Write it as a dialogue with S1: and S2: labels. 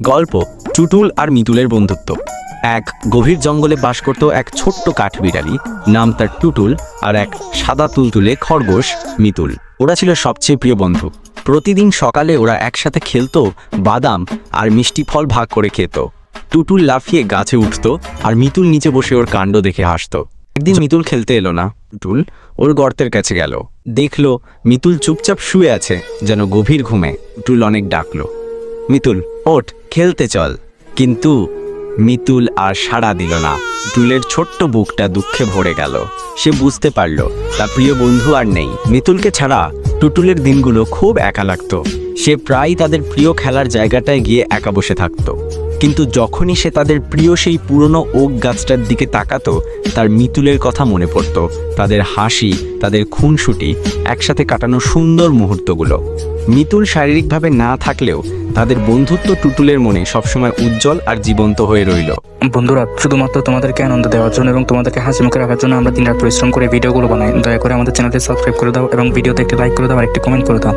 S1: গল্প টুটুল আর মিতুলের বন্ধুত্ব। এক গভীর জঙ্গলে বাস করত এক ছোট্ট কাঠবিড়ালি, নাম তার টুটুল, আর এক সাদা তুলতুলে খরগোশ মিতুল। ওরা ছিল সবচেয়ে প্রিয় বন্ধু। প্রতিদিন সকালে ওরা একসাথে খেলতো, বাদাম আর মিষ্টি ফল ভাগ করে খেত। টুটুল লাফিয়ে গাছে উঠত আর মিতুল নিচে বসে ওর কাণ্ড দেখে হাসত। একদিন মিতুল খেলতে এলো না। টুটুল ওর গর্তের কাছে গেল, দেখলো মিতুল চুপচাপ শুয়ে আছে, যেন গভীর ঘুমে। টুটুল অনেক ডাকলো, মিতুল ওঠ, খেলতে চল। কিন্তু মিতুল আর সাড়া দিল না। টুটুলের ছোট্ট বুকটা দুঃখে ভরে গেল। সে বুঝতে পারল তার প্রিয় বন্ধু আর নেই। মিতুলকে ছাড়া টুটুলের দিনগুলো খুব একা লাগতো। সে প্রায়ই তাদের প্রিয় খেলার জায়গাটায় গিয়ে একা বসে থাকতো। কিন্তু যখনই সে তাদের প্রিয় সেই পুরনো ওক গাছটার দিকে তাকাতো, তার মিতুলের কথা মনে পড়ত, তাদের হাসি, তাদের খুনসুটি, একসাথে কাটানো সুন্দর মুহূর্তগুলো। মিতুল শারীরিকভাবে না থাকলেও তাদের বন্ধুত্ব টুটুলের মনে সবসময় উজ্জ্বল আর জীবন্ত হয়ে রইল।
S2: বন্ধুরা, শুধুমাত্র তোমাদেরকে আনন্দ দেওয়ার জন্য এবং তোমাদেরকে হাসি মুখে রাখার জন্য আমরা দিনরাত পরিশ্রম করে ভিডিওগুলো বানাই। দয়া করে আমাদের চ্যানেলটি সাবস্ক্রাইব করে দাও এবং ভিডিওতে একটি লাইক করে দাও আর একটি কমেন্ট করে দাও।